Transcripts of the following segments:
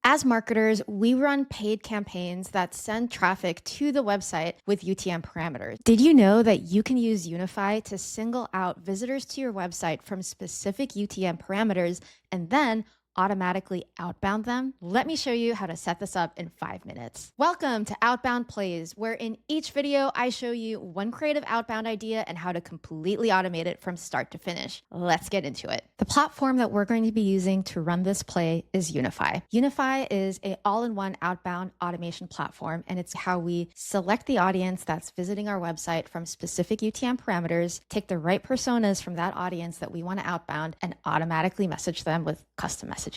As marketers, we run paid campaigns that send traffic to the website with UTM parameters. Did you know that you can use Unify to single out visitors to your website from specific UTM parameters and then automatically outbound them? Let me show you how to set this up in 5 minutes. Welcome to Outbound Plays, where in each video I show you one creative outbound idea and how to completely automate it from start to finish. Let's get into it. The platform that we're going to be using to run this play is Unify. Unify is an all-in-one outbound automation platform, and it's how we select the audience that's visiting our website from specific UTM parameters, take the right personas from that audience that we want to outbound, and automatically message them with custom messaging.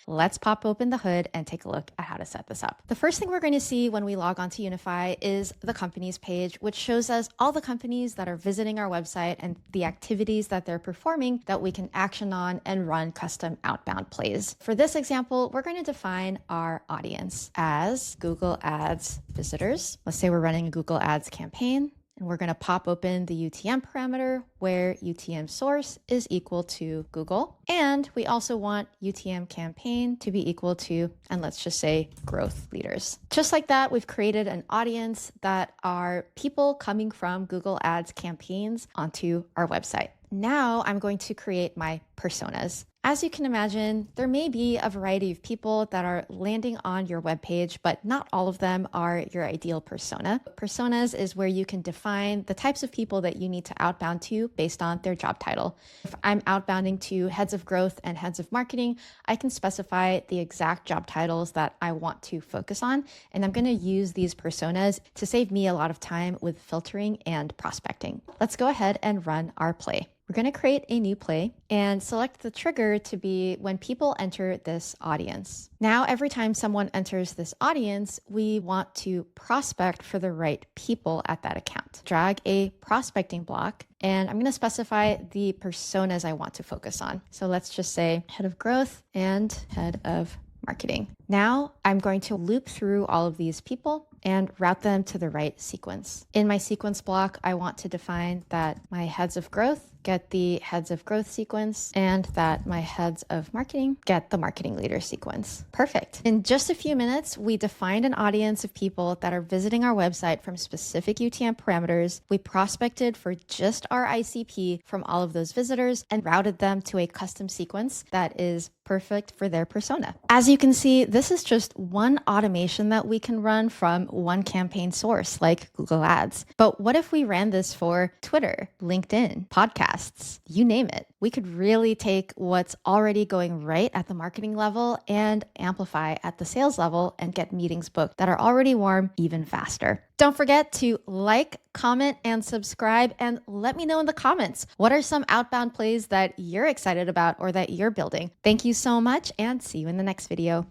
Let's pop open the hood and take a look at how to set this up. The first thing we're going to see when we log on to Unify is the companies page, which shows us all the companies that are visiting our website and the activities that they're performing that we can action on and run custom outbound plays. For this example, we're going to define our audience as Google Ads visitors. Let's say we're running a Google Ads campaign. And we're going to pop open the UTM parameter where UTM source is equal to Google. And we also want UTM campaign to be equal to, and let's just say, growth leaders. Just like that, we've created an audience that are people coming from Google Ads campaigns onto our website. Now I'm going to create my personas. As you can imagine, there may be a variety of people that are landing on your webpage, but not all of them are your ideal persona. Personas is where you can define the types of people that you need to outbound to based on their job title. If I'm outbounding to heads of growth and heads of marketing, I can specify the exact job titles that I want to focus on, and I'm going to use these personas to save me a lot of time with filtering and prospecting. Let's go ahead and run our play. We're going to create a new play and select the trigger to be when people enter this audience. Now, every time someone enters this audience, we want to prospect for the right people at that account. Drag a prospecting block, and I'm going to specify the personas I want to focus on. So let's just say head of growth and head of marketing. Now I'm going to loop through all of these people and route them to the right sequence. In my sequence block, I want to define that my heads of growth get the heads of growth sequence and that my heads of marketing get the marketing leader sequence. Perfect. In just a few minutes, we defined an audience of people that are visiting our website from specific UTM parameters. We prospected for just our ICP from all of those visitors and routed them to a custom sequence that is perfect for their persona. As you can see, this is just one automation that we can run from one campaign source like Google Ads. But what if we ran this for Twitter, LinkedIn, podcasts, you name it? We could really take what's already going right at the marketing level and amplify at the sales level and get meetings booked that are already warm even faster. Don't forget to like, comment, and subscribe, and let me know in the comments, what are some outbound plays that you're excited about or that you're building? Thank you so much, and see you in the next video.